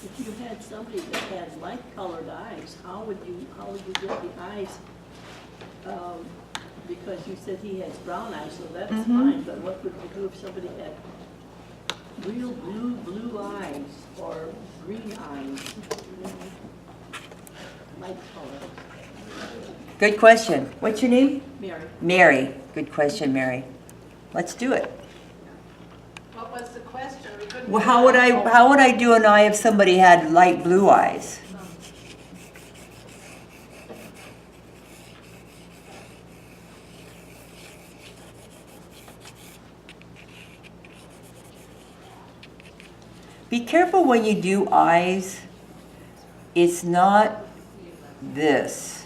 If you had somebody that had light-colored eyes, how would you get the eyes? Because you said he has brown eyes, so that's fine, but what would you do if somebody had real blue eyes or green eyes? Light color. Good question. What's your name? Mary. Mary. Good question, Mary. Let's do it. What was the question? We couldn't Well, how would I do an eye if somebody had light blue eyes? Be careful when you do eyes. It's not this.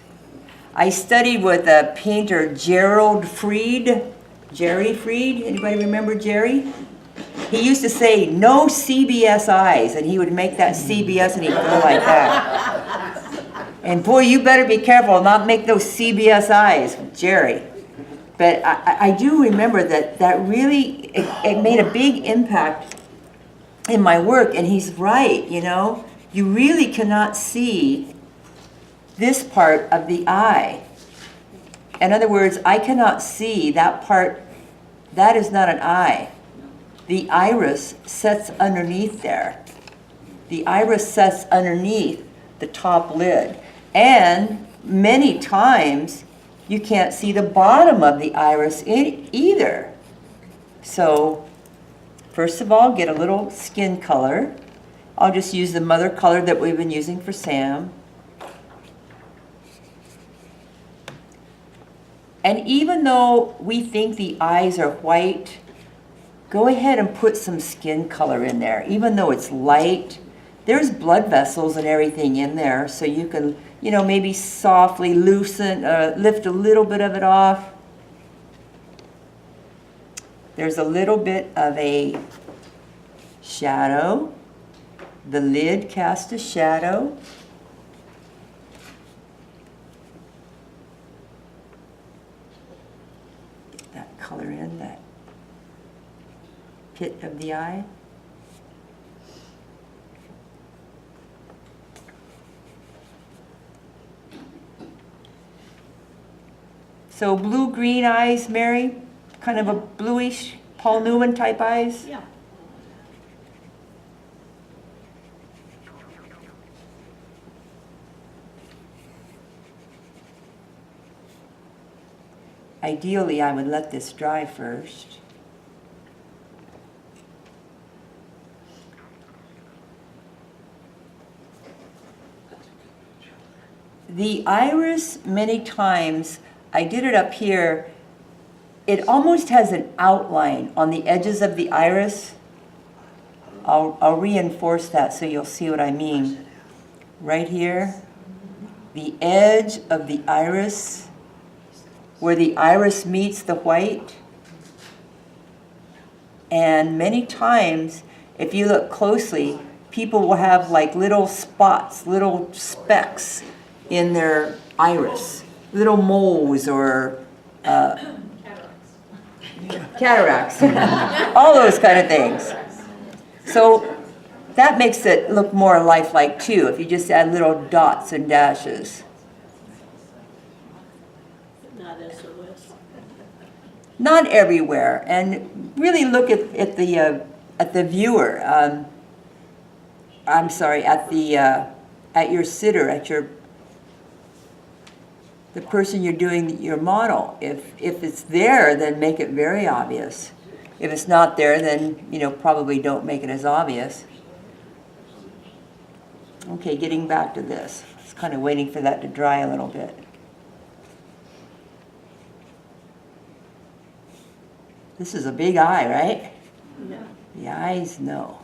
I studied with a painter, Jerry Freed. Anybody remember Jerry? He used to say, no CBS eyes, and he would make that CBS and he'd go like that. And boy, you better be careful, not make those CBS eyes, Jerry. But I do remember that really, it made a big impact in my work, and he's right, you know. You really cannot see this part of the eye. In other words, I cannot see that part. That is not an eye. The iris sits underneath there. The iris sits underneath the top lid. And many times, you can't see the bottom of the iris either. So, first of all, get a little skin color. I'll just use the mother color that we've been using for Sam. And even though we think the eyes are white, go ahead and put some skin color in there. Even though it's light, there's blood vessels and everything in there, so you can, you know, maybe softly loosen, lift a little bit of it off. There's a little bit of a shadow. The lid casts a shadow. Get that color in, that pit of the eye. So blue-green eyes, Mary? Kind of a bluish Paul Newman type eyes? Yeah. Ideally, I would let this dry first. The iris, many times, I did it up here, it almost has an outline on the edges of the iris. I'll reinforce that so you'll see what I mean. Right here, the edge of the iris, where the iris meets the white. And many times, if you look closely, people will have like little spots, little specks in their iris, little moles or cataracts, all those kind of things. So that makes it look more lifelike too, if you just add little dots and dashes. Not SOS. Not everywhere, and really look at the viewer. I'm sorry, at your sitter, the person you're doing your model. If it's there, then make it very obvious. If it's not there, then probably don't make it as obvious. Okay, getting back to this. I was kind of waiting for that to dry a little bit. This is a big eye, right? Yeah. The eyes, no.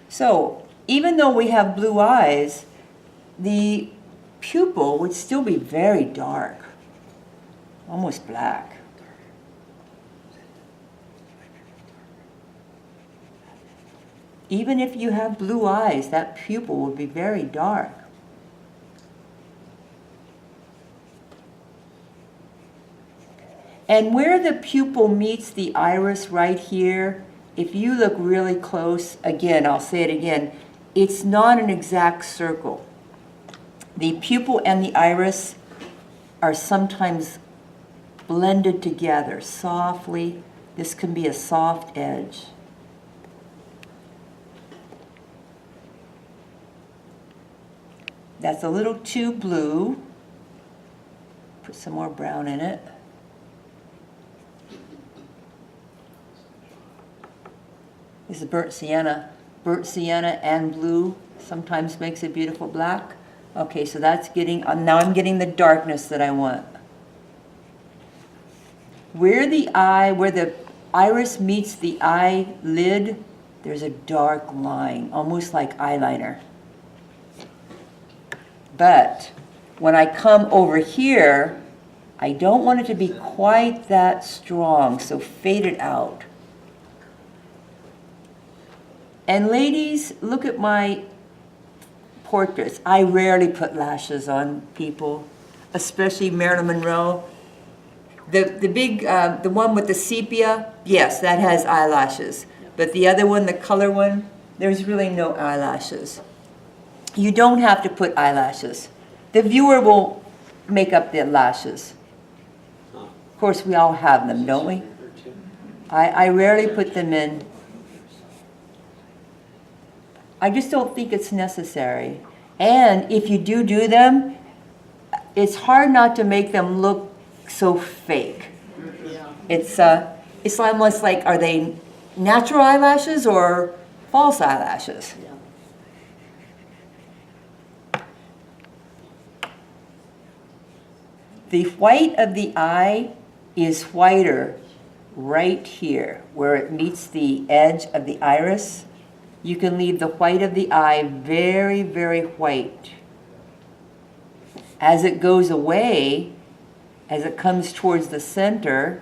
So, even though we have blue eyes, the pupil would still be very dark, almost black. Even if you have blue eyes, that pupil would be very dark. And where the pupil meets the iris right here if you look really close, again, I'll say it again, it's not an exact circle. The pupil and the iris are sometimes blended together softly. This can be a soft edge. That's a little too blue. Put some more brown in it. This is burnt sienna. Burnt sienna and blue sometimes makes a beautiful black. Okay, so that's getting, now I'm getting the darkness that I want. Where the iris meets the eyelid, there's a dark line, almost like eyeliner. But when I come over here, I don't want it to be quite that strong, so fade it out. And ladies, look at my portraits. I rarely put lashes on people, especially Marilyn Monroe. The one with the sepia, yes, that has eyelashes. But the other one, the color one, there's really no eyelashes. You don't have to put eyelashes. The viewer will make up the lashes. Of course, we all have them, don't we? I rarely put them in. I just don't think it's necessary. And if you do them, it's hard not to make them look so fake. Yeah. It's almost like, are they natural eyelashes or false eyelashes? Yeah. The white of the eye is whiter right here, where it meets the edge of the iris. You can leave the white of the eye very, very white. As it goes away, as it comes towards the center,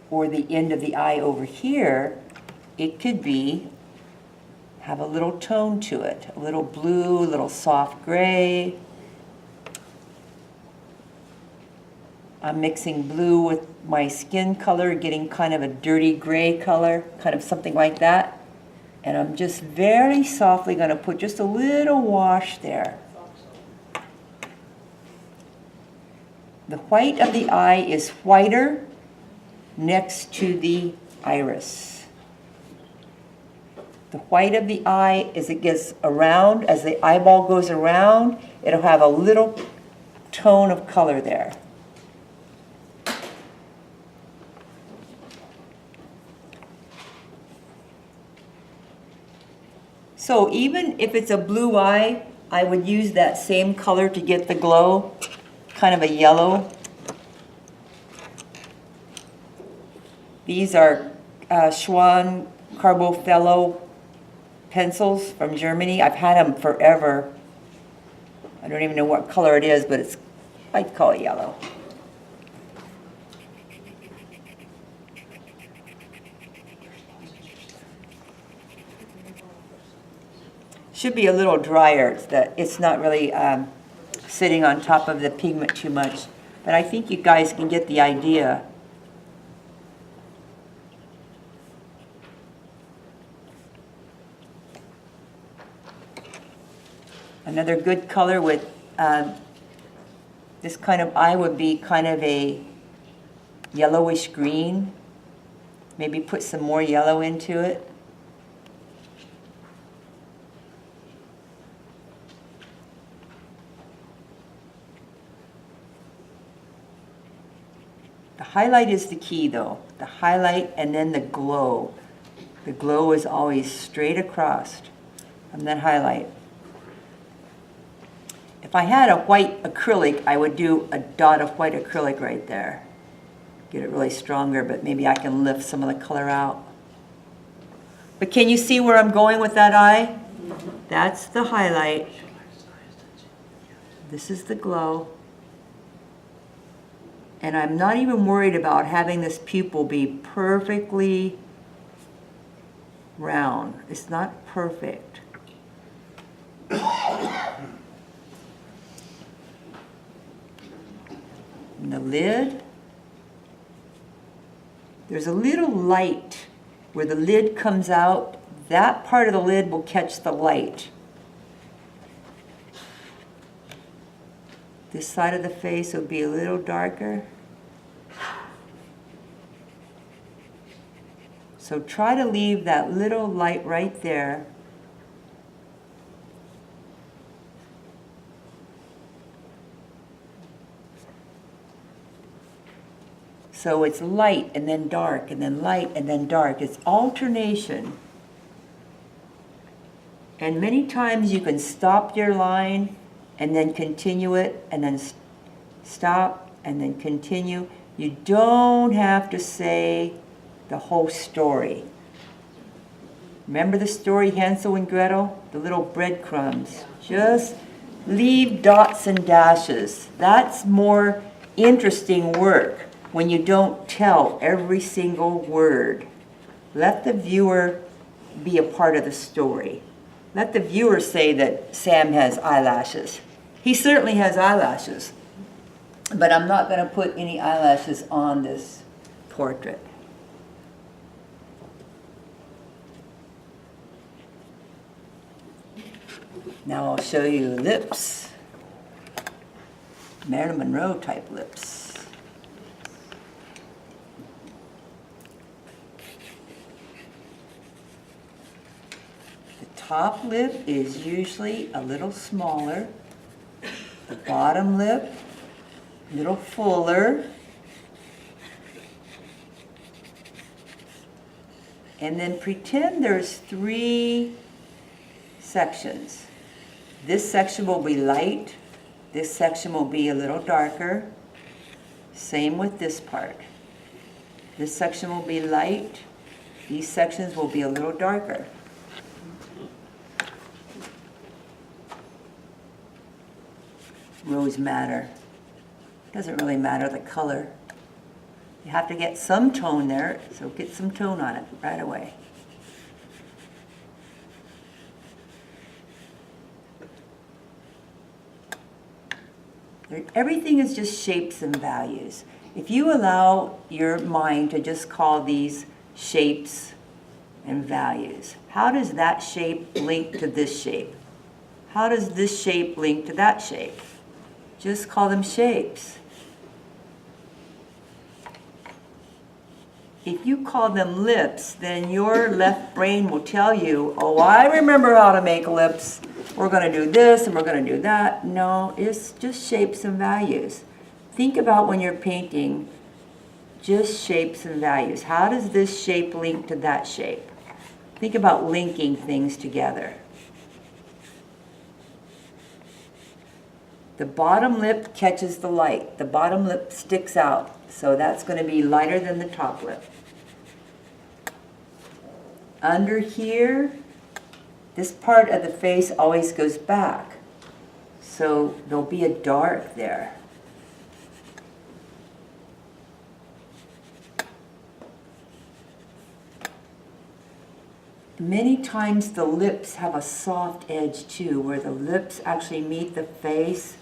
or the end of the eye over here, it could have a little tone to it, a little blue, a little soft gray. I'm mixing blue with my skin color, getting kind of a dirty gray color, kind of something like that. And I'm just very softly going to put just a little wash there. The white of the eye is whiter next to the iris. The white of the eye, as it gets around, as the eyeball goes around, it'll have a little tone of color there. So even if it's a blue eye, I would use that same color to get the glow, kind of a yellow. These are Schwan Carbofellow pencils from Germany. I've had them forever. I don't even know what color it is, but I'd call it yellow. Should be a little drier. It's not really sitting on top of the pigment too much. But I think you guys can get the idea. Another good color with this kind of eye would be kind of a yellowish green. Maybe put some more yellow into it. The highlight is the key though. The highlight and then the glow. The glow is always straight across from that highlight. If I had a white acrylic, I would do a dot of white acrylic right there. Get it really stronger, but maybe I can lift some of the color out. But can you see where I'm going with that eye? That's the highlight. This is the glow. And I'm not even worried about having this pupil be perfectly round. It's not perfect. And the lid. there's a little light where the lid comes out. That part of the lid will catch the light. This side of the face will be a little darker. So try to leave that little light right there. So it's light and then dark and then light and then dark. It's alternation. And many times you can stop your line and then continue it and then stop and then continue. You don't have to say the whole story. Remember the story Hansel and Gretel? The little breadcrumbs. Just leave dots and dashes. That's more interesting work when you don't tell every single word. Let the viewer be a part of the story. Let the viewer say that Sam has eyelashes. He certainly has eyelashes, but I'm not going to put any eyelashes on this portrait. Now I'll show you lips. Marilyn Monroe type lips. The top lip is usually a little smaller. The bottom lip, a little fuller. And then pretend there's 3 sections. This section will be light. This section will be a little darker. Same with this part. This section will be light. These sections will be a little darker. Rose madder. Doesn't really matter the color. You have to get some tone there, so get some tone on it right away. Everything is just shapes and values. If you allow your mind to just call these shapes and values, how does that shape link to this shape? How does this shape link to that shape? Just call them shapes. If you call them lips, then your left brain will tell you, oh, I remember how to make lips. We're going to do this and we're going to do that. No, it's just shapes and values. Think about when you're painting, just shapes and values. How does this shape link to that shape? Think about linking things together. The bottom lip catches the light. The bottom lip sticks out, so that's going to be lighter than the top lip. Under here, this part of the face always goes back, so there'll be a dark there. Many times the lips have a soft edge too, where the lips actually meet the face.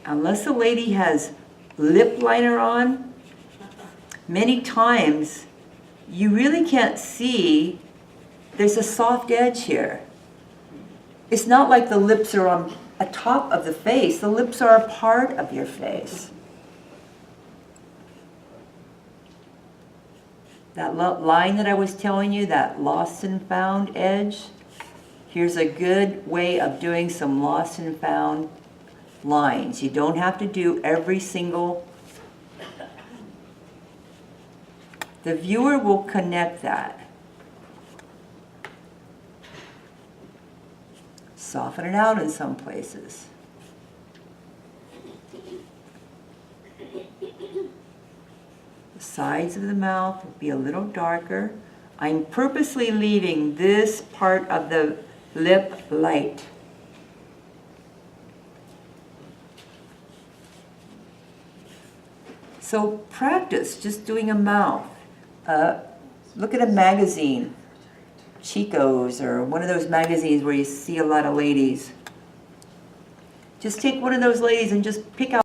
Unless a lady has lip liner on, many times you really can't see there's a soft edge here. It's not like the lips are on a top of the face. The lips are a part of your face. That line that I was telling you, that lost and found edge, here's a good way of doing some lost and found lines. You don't have to do every single. The viewer will connect that. Soften it out in some places. The sides of the mouth will be a little darker. I'm purposely leaving this part of the lip light. So practice just doing a mouth. Look at a magazine, Chico's, or one of those magazines where you see a lot of ladies. Just take one of those ladies and just pick out